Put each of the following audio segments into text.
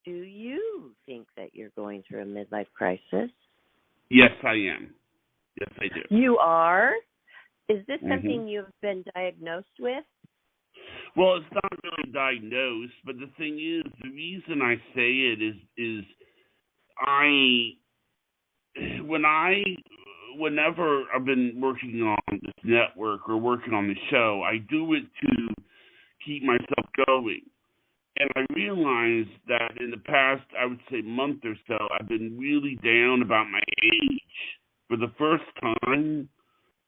do you think that you're going through a midlife crisis? Yes, I am. Yes, I do. You are? Is this Mm-hmm. something you've been diagnosed with? Well, it's not really diagnosed, but the thing is, the reason I say it is whenever I've been working on this network or working on the show, I do it to keep myself going. And I realized that in the past, I would say month or so, I've been really down about my age. For the first time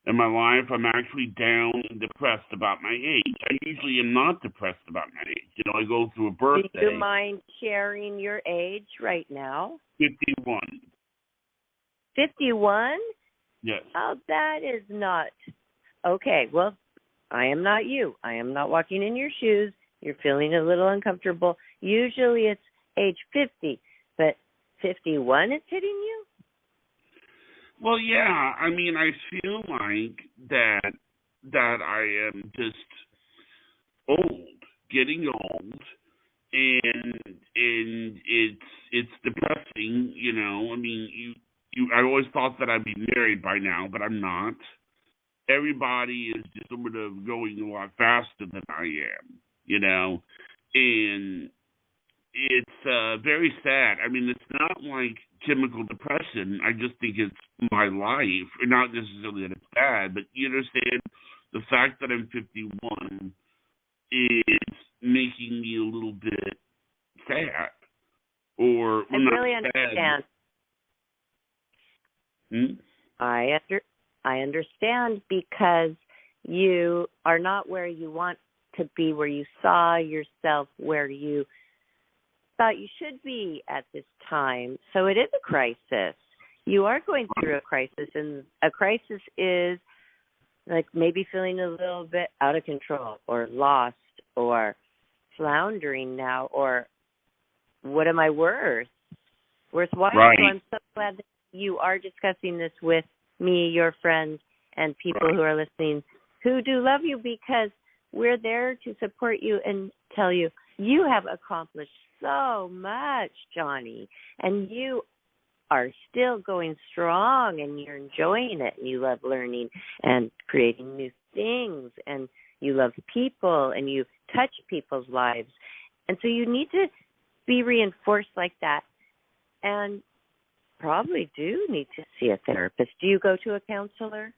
in my life, I'm actually down and depressed about my age. I usually am not depressed about my age. You know, I go through a birthday. Do you mind sharing your age right now? 51. 51? Yes. Oh, that is not. Okay, well, I am not you. I am not walking in your shoes. You're feeling a little uncomfortable. Usually it's age 50, but 51 is hitting you? Well, yeah. I mean, I feel like that I am just old, getting old, and it's depressing. You know, I mean, I always thought that I'd be married by now, but I'm not. Everybody is just sort of going a lot faster than I am, you know, and it's very sad. I mean, it's not like chemical depression. I just think it's my life, not necessarily that it's bad, but you understand the fact that I'm 51 is making me a little bit sad, or I well, not really sad. understand. I understand because you are not where you want to be, where you saw yourself, where you thought you should be at this time. So it is a crisis. You are going through a crisis, and a crisis is like maybe feeling a little bit out of control or lost or floundering now, or what am I worth? Worthwhile. Right. So I'm so glad that you are discussing this with me, your friends, and people who are listening who do love you, because we're there to support you and tell you you have accomplished so much, Johnnie, and you are still going strong, and you're enjoying it, and you love learning and creating new things, and you love people, and you touch people's lives. And so you need to be reinforced like that, and probably do need to see a therapist. Do you go to a counselor?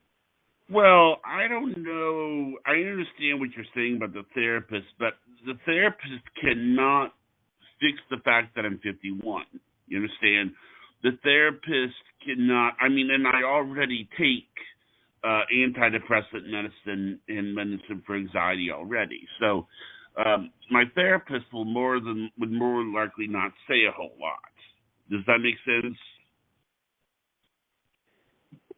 Well, I don't know. I understand what you're saying about the therapist, but the therapist cannot fix the fact that I'm 51. You understand? The therapist cannot. I mean, and I already take antidepressant medicine and medicine for anxiety already. So my therapist would more likely not say a whole lot. Does that make sense?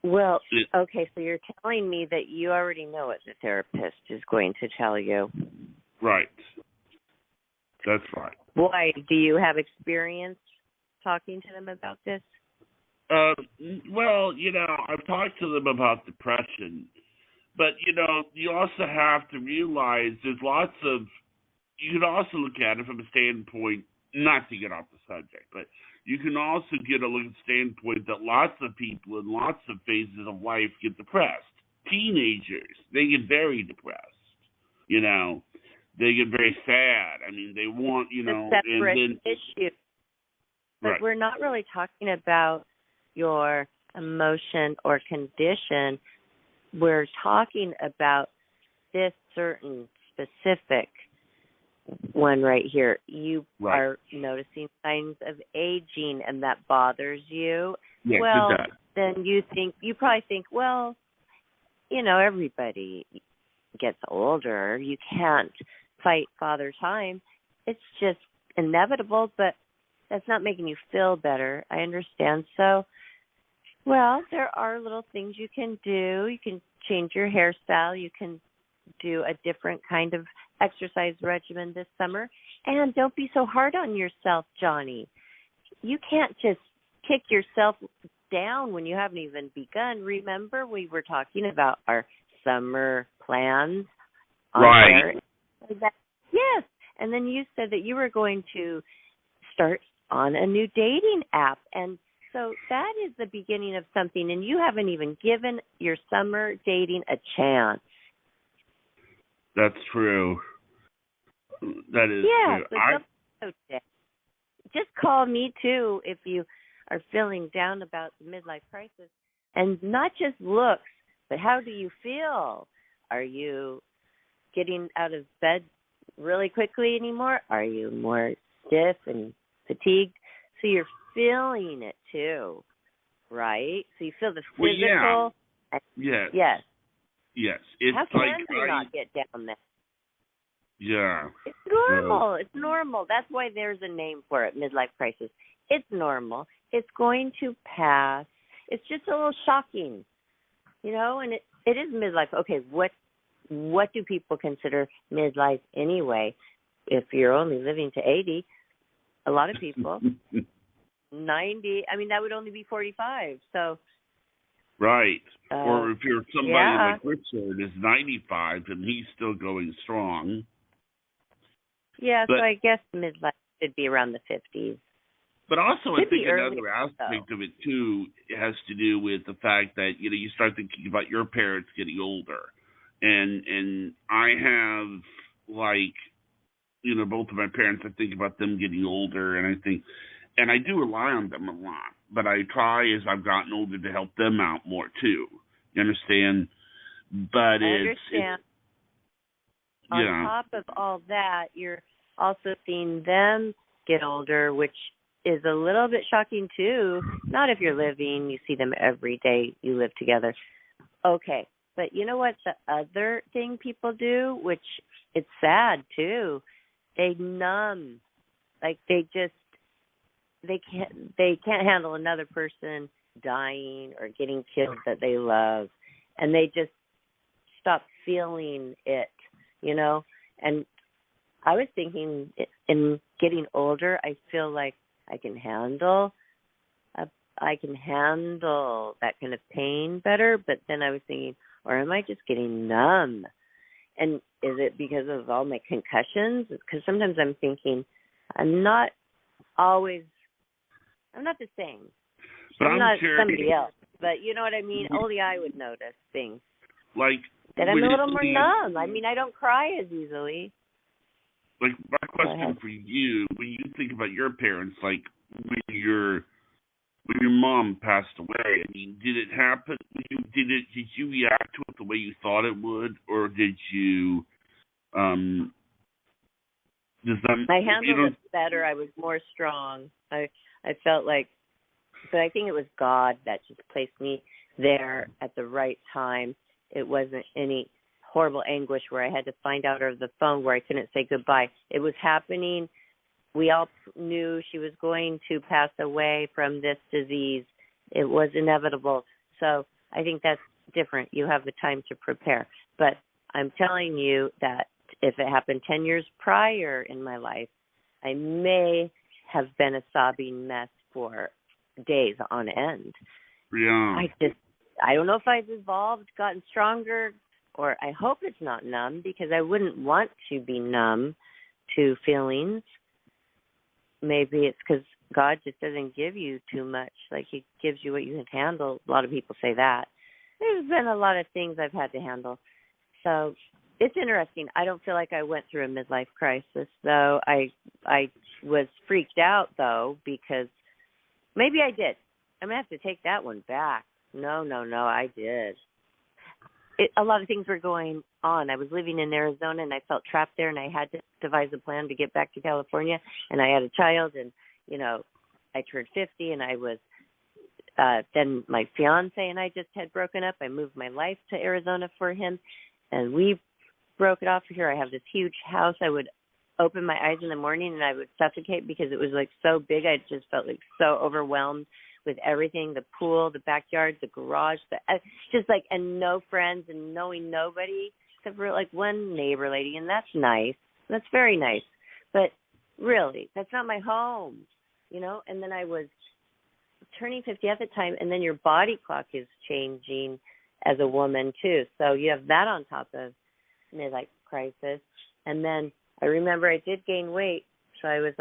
Well, okay, so you're telling me that you already know what the therapist is going to tell you. Right. That's right. Why? Do you have experience talking to them about this? Well, you know, I've talked to them about depression, but, you know, you also have to realize you can also look at it from a standpoint, not to get off the subject, but you can also get a look at the standpoint that lots of people in lots of phases of life get depressed. Teenagers, they get very depressed, you know. They get very sad. I mean, they want, you know, a separate and then issue. But we're not really talking about your emotion or condition. We're talking about this certain specific one right here. You are noticing signs of aging, and that bothers you. Yes, well, it does. Then you probably think, well, you know, everybody gets older. You can't fight Father Time. It's just inevitable, but that's not making you feel better. I understand. So, well, there are little things you can do. You can change your hairstyle. You can do a different kind of exercise regimen this summer. And don't be so hard on yourself, Johnnie. You can't just kick yourself down when you haven't even begun. Remember, we were talking about our summer plans on air. Yes. And then you said that you were going to start on a new dating app. And so that is the beginning of something, and you haven't even given your summer dating a chance. That's true. That is Yeah, true. so just call me too if you are feeling down about the midlife crisis. And not just looks, but how do you feel? Are you getting out of bed really quickly anymore? Are you more stiff and fatigued? So you're feeling it too, right? So you feel the physical. Well, yeah. Yes. Yes. It's how like can they not get down there? Yeah. It's normal. It's normal. That's why there's a name for it, midlife crisis. It's normal. It's going to pass. It's just a little shocking, and it is midlife. Okay, what do people consider midlife anyway? If you're only living to 80, a lot of people, 90, that would only be 45. So. Right. Or if you're somebody like Richard is 95 and he's still going strong. Yeah, so I guess midlife should be around the 50s. But also, I think another early, aspect of it, too, has to do with the fact that, you start thinking about your parents getting older. And I have, both of my parents, I think about them getting older, and I do rely on them a lot. But I try, as I've gotten older, to help them out more, too. You understand? But I understand. On top of all that, you're also seeing them get older, which is a little bit shocking too. Not if you're living, you see them every day, you live together. Okay, but you know what the other thing people do, which it's sad too, they numb. Like they can't handle another person dying or getting killed that they love, and they just stop feeling it. And I was thinking in getting older, I feel like I can handle that kind of pain better. But then I was thinking, or am I just getting numb? And is it because of all my concussions? Because sometimes I'm thinking I'm not the same. But I'm not sure somebody else. But you know what I mean? Only I would notice things. Like that I'm a little more numb. I don't cry as easily. Like my question for you, when you think about your parents, like when your mom passed away, did it happen? Did you react to it the way you thought it would, or did you? I handled it better. I was more strong. I felt like, but I think it was God that just placed me there at the right time. It wasn't any horrible anguish where I had to find out over the phone, where I couldn't say goodbye. It was happening. We all knew she was going to pass away from this disease. It was inevitable. So I think that's different. You have the time to prepare. But I'm telling you that if it happened 10 years prior in my life, I may have been a sobbing mess for days on end. Yeah. I don't know if I've evolved, gotten stronger, or I hope it's not numb, because I wouldn't want to be numb to feelings. Maybe it's because God just doesn't give you too much. Like he gives you what you can handle. A lot of people say that. There's been a lot of things I've had to handle. So it's interesting. I don't feel like I went through a midlife crisis, though. I was freaked out, though, because maybe I did. I'm going to have to take that one back. No, I did. A lot of things were going on. I was living in Arizona, and I felt trapped there, and I had to devise a plan to get back to California, and I had a child, and, I turned 50, and I was, then my fiance and I just had broken up. I moved my life to Arizona for him, and we broke it off here. I have this huge house. I would open my eyes in the morning, and I would suffocate because it was, so big. I just felt, so overwhelmed with everything, the pool, the backyard, the garage, and no friends and knowing nobody except for one neighbor lady, and that's nice. That's very nice. But really, that's not my home, And then I was turning 50 at the time, and then your body clock is changing as a woman too. So you have that on top of midlife crisis. And then I remember I did gain weight, so I was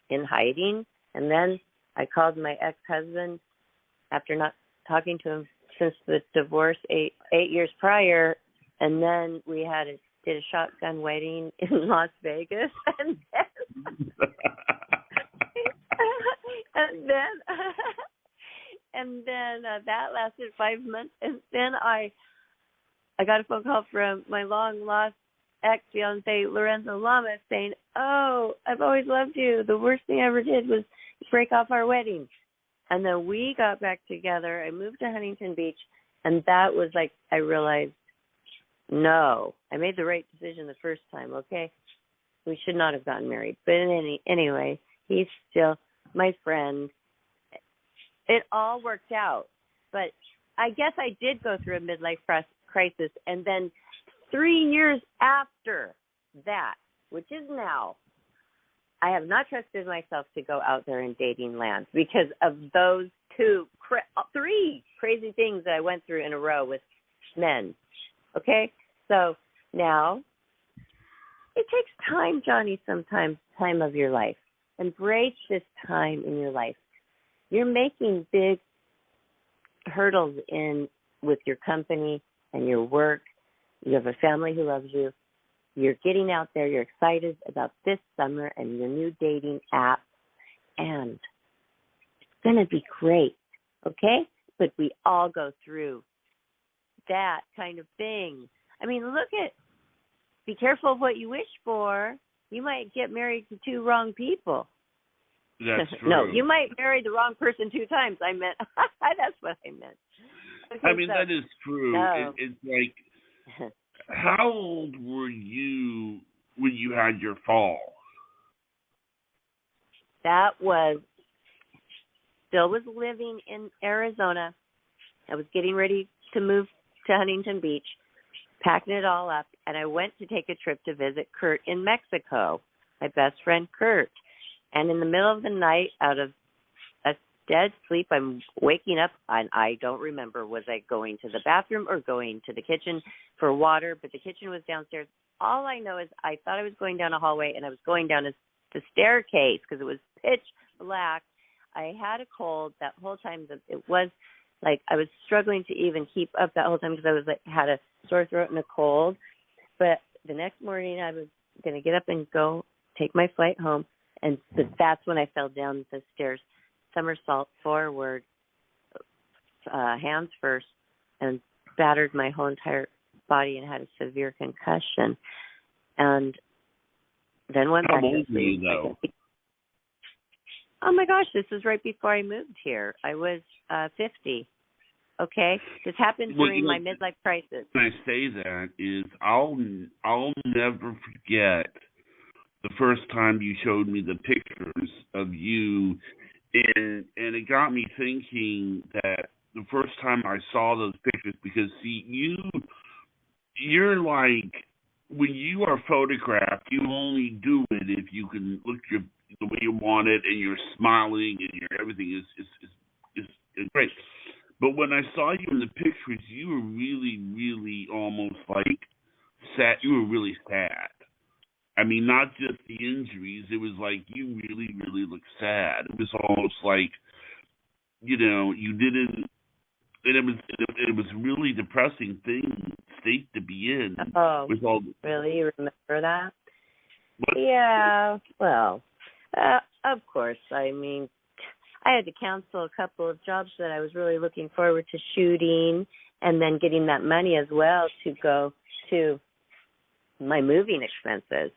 in hiding. And then I called my ex-husband after not talking to him since the divorce 8 years prior. And then we did a shotgun wedding in Las Vegas. And then that lasted 5 months. And then I got a phone call from my long-lost ex-fiance, Lorenzo Lamas, saying, "Oh, I've always loved you. The worst thing I ever did was break off our wedding." And then we got back together. I moved to Huntington Beach, and that was like I realized, no, I made the right decision the first time, okay? We should not have gotten married. But anyway, he's still my friend. It all worked out. But I guess I did go through a midlife crisis, and then 3 years after that, which is now, I have not trusted myself to go out there in dating land because of those three crazy things that I went through in a row with men. Okay? So now, it takes time, Johnny, sometimes, time of your life. Embrace this time in your life. You're making big hurdles in with your company and your work. You have a family who loves you. You're getting out there. You're excited about this summer and your new dating app. And it's going to be great, okay? But we all go through that kind of thing. I mean, be careful of what you wish for. You might get married to two wrong people. That's true. No, you might marry the wrong person 2 times. I meant, that's what I meant. Okay, I mean, that is true. No. It's like, how old were you when you had your fall? That was, still was living in Arizona. I was getting ready to move to Huntington Beach, packing it all up, and I went to take a trip to visit Kurt in Mexico, my best friend Kurt. And in the middle of the night, out of a dead sleep, I'm waking up, and I don't remember, was I going to the bathroom or going to the kitchen for water, but the kitchen was downstairs. All I know is I thought I was going down a hallway, and I was going down the staircase because it was pitch black. I had a cold that whole time. It was like I was struggling to even keep up that whole time because I was had a sore throat and a cold. But the next morning, I was going to get up and go take my flight home. And that's when I fell down the stairs, somersault forward, hands first, and battered my whole entire body and had a severe concussion. And then went back to sleep. How old were you, though? Oh, my gosh, this was right before I moved here. I was 50. Okay? This happened during my midlife crisis. When I say that is I'll never forget the first time you showed me the pictures of you, and it got me thinking that the first time I saw those pictures, because see, you're like, when you are photographed, you only do it if you can look the way you want it, and you're smiling, and everything is great. But when I saw you in the pictures, you were really, really almost like sad. You were really sad. I mean, not just the injuries. It was like you really, really looked sad. It was almost like, you didn't. And it was really depressing state to be in. Oh, really? You remember that? What? Yeah. Well, of course. I mean, I had to cancel a couple of jobs that I was really looking forward to shooting, and then getting that money as well to go to my moving expenses.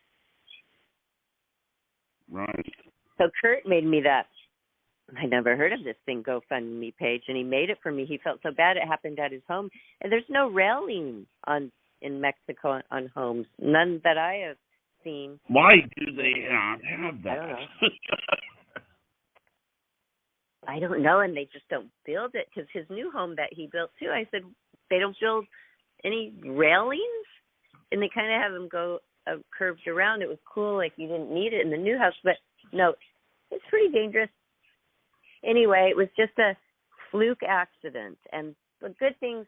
Right. So Kurt made me that. I never heard of this thing, GoFundMe page, and he made it for me. He felt so bad it happened at his home. And there's no railing in Mexico on homes, none that I have seen. Why do they not have that? I don't know. I don't know, and they just don't build it, because his new home that he built too, I said, they don't build any railings? And they kind of have them go curved around. It was cool, like you didn't need it in the new house, but no, it's pretty dangerous. Anyway, it was just a fluke accident, and the good things,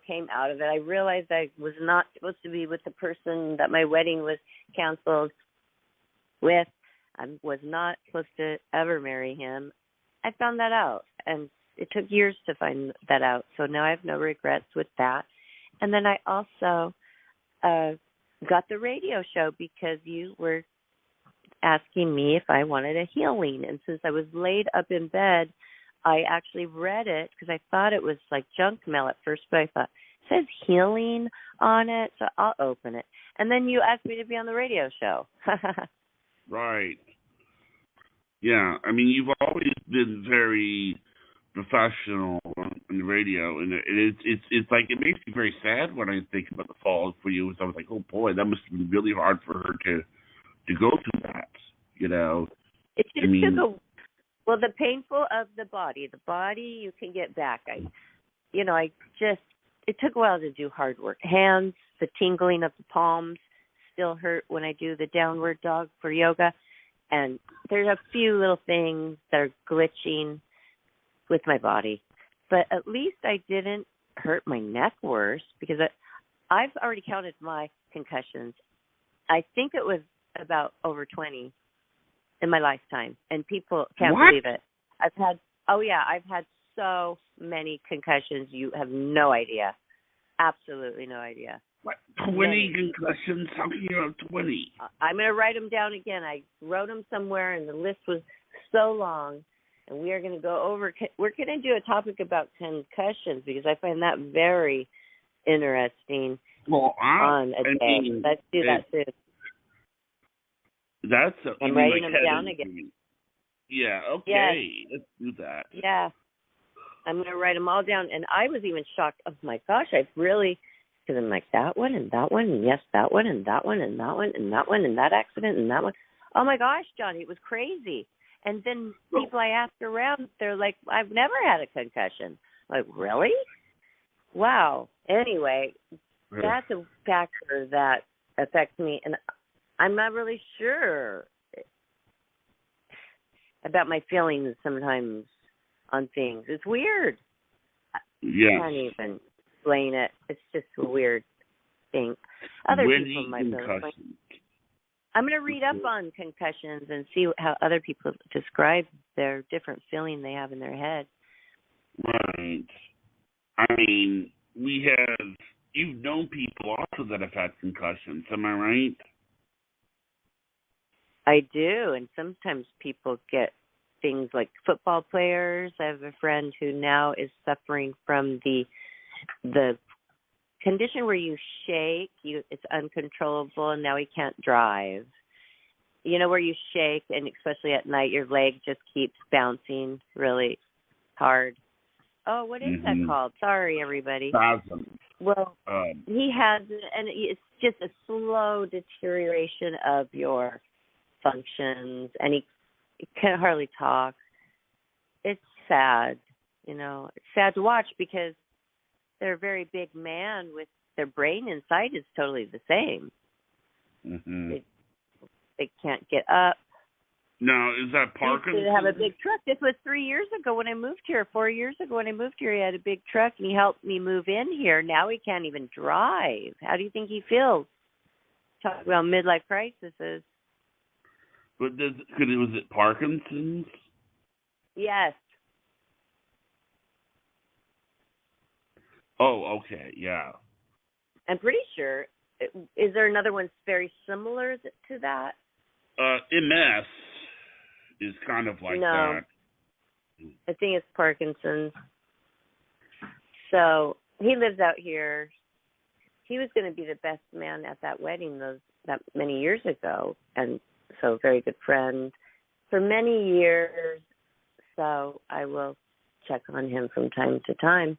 came out of it. I realized I was not supposed to be with the person that my wedding was canceled with. I was not supposed to ever marry him. I found that out, and it took years to find that out. So now I have no regrets with that. And then I also got the radio show because you were asking me if I wanted a healing. And since I was laid up in bed, I actually read it because I thought it was like junk mail at first, but I thought, it says healing on it, so I'll open it. And then you asked me to be on the radio show. Right. Yeah. I mean, you've always been very professional on the radio, and it's like it makes me very sad when I think about the fall for you. So I was like, oh boy, that must have been really hard for her to go through that. You know. It just took the painful of the body. The body you can get back. It took a while to do hard work. Hands, the tingling of the palms still hurt when I do the downward dog for yoga. And there's a few little things that are glitching with my body. But at least I didn't hurt my neck worse because I've already counted my concussions. I think it was about over 20 in my lifetime. And people can't believe it. I've had so many concussions. You have no idea. Absolutely no idea. What? 20 concussions? How can you have 20? I'm going to write them down again. I wrote them somewhere, and the list was so long. And we are going to go over. We're going to do a topic about concussions because I find that very interesting. Well, Let's do that soon. I'm writing them down again. Yeah. Okay. Yes. Let's do that. Yeah. I'm going to write them all down. And I was even shocked. Oh, my gosh, I've really, because I'm like, that one and that one, and yes, that one and that one and that one and that one and that accident and that one. Oh, my gosh, Johnny, it was crazy. And then people I asked around, they're like, I've never had a concussion. I'm like, really? Wow. Anyway, that's a factor that affects me. And I'm not really sure about my feelings sometimes on things. It's weird. Yeah. I can't even explain it. It's just a weird thing. Other people might know. I'm going to read up on concussions and see how other people describe their different feeling they have in their head. Right. I mean, you've known people also that have had concussions, am I right? I do, and sometimes people get things like football players. I have a friend who now is suffering from the condition where you shake, it's uncontrollable, and now he can't drive. You know, where you shake, and especially at night, your leg just keeps bouncing really hard. Oh, what is that called? Sorry, everybody. Spasm. Well, he has, and it's just a slow deterioration of your functions, and he can hardly talk. It's sad, you know. It's sad to watch because they're a very big man with their brain inside is totally the same. Mm-hmm. They can't get up. No, is that Parkinson's? He used to have a big truck. This was 3 years ago when I moved here. 4 years ago when I moved here, he had a big truck, and he helped me move in here. Now he can't even drive. How do you think he feels? Talk about midlife crises. But was it Parkinson's? Yes. Oh, okay, yeah. I'm pretty sure. Is there another one very similar to that? MS is kind of like that. I think it's Parkinson's. So he lives out here. He was going to be the best man at that wedding that many years ago, and so very good friend for many years. So I will check on him from time to time.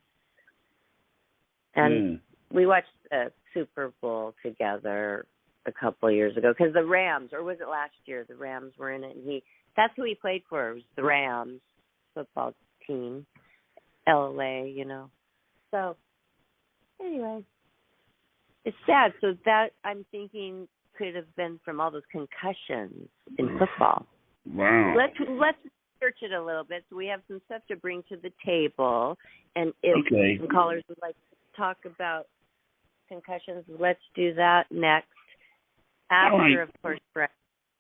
And we watched the Super Bowl together a couple of years ago because the Rams, or was it last year? The Rams were in it, and that's who he played for. Was the Rams football team, LA, you know. So anyway, it's sad. So that I'm thinking could have been from all those concussions in football. Wow. Let's research it a little bit. So we have some stuff to bring to the table, and if some callers would like to talk about concussions, let's do that next. After, of course, break.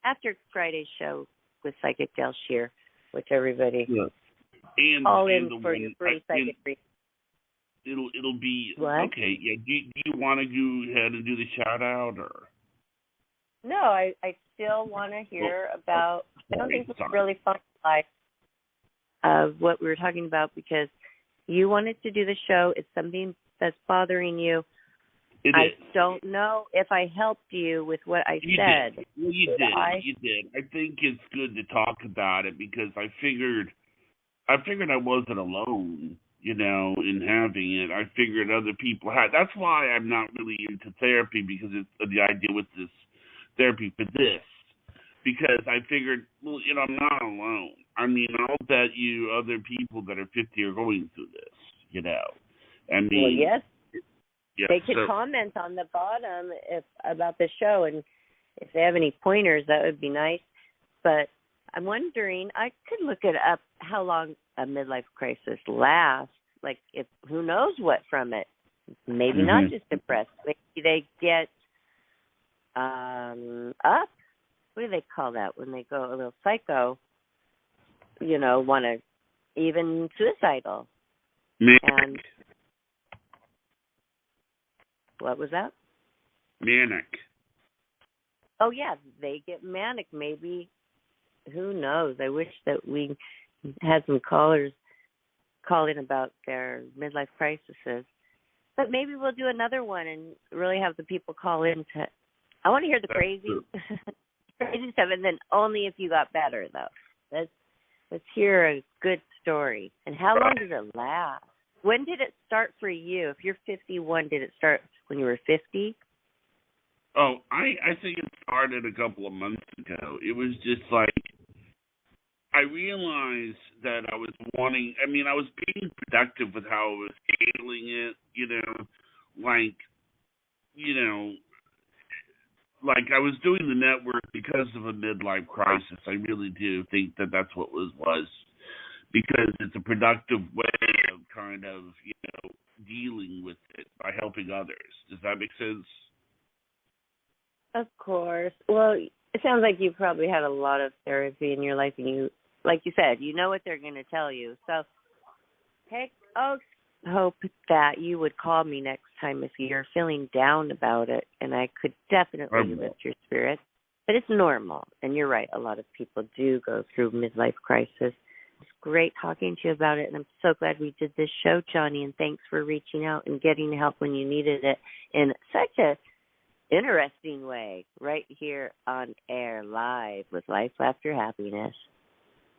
after Friday's show with Psychic Del Shear, which everybody Yeah. And all in the for your one free psychic reading. it'll be What? okay. Yeah. Do you want to go ahead and do the shout out or? No, I still want to hear about. I don't think it's really fun, like of what we were talking about, because you wanted to do the show. It's something that's bothering you. I don't know if I helped you with what I said. Did. Well, you did. You did. I think it's good to talk about it because I figured I wasn't alone, in having it. I figured other people had. That's why I'm not really into therapy, because it's the idea with this therapy for this. Because I figured, well, I'm not alone. I mean, I'll bet you other people that are 50 are going through this, I mean, well, yes. Yeah, they could comment on the bottom about the show, and if they have any pointers, that would be nice. But I'm wondering, I could look it up, how long a midlife crisis lasts. Like, who knows what from it? Maybe not just depressed. Maybe they get up. What do they call that when they go a little psycho? Want to even suicidal. Manic. And what was that? Manic. Oh, yeah, they get manic. Maybe, who knows? I wish that we had some callers call in about their midlife crises. But maybe we'll do another one and really have the people call in to. I want to hear the crazy stuff, and then only if you got better, though. Let's hear a good story. And how long does it last? When did it start for you? If you're 51, did it start when you were 50? Oh, I think it started a couple of months ago. It was just like, I realized that I was I was being productive with how I was handling it, like I was doing the network because of a midlife crisis. I really do think that that's what was, because it's a productive way of kind of, dealing with it by helping others. Does that make sense? Of course. Well, it sounds like you probably had a lot of therapy in your life, and you, like you said, you know what they're going to tell you. So, hope that you would call me next time if you're feeling down about it, and I could definitely lift your spirit. But it's normal, and you're right. A lot of people do go through midlife crisis. It's great talking to you about it, and I'm so glad we did this show, Johnnie, and thanks for reaching out and getting help when you needed it in such a interesting way, right here on air live with Life, Laughter, Happiness.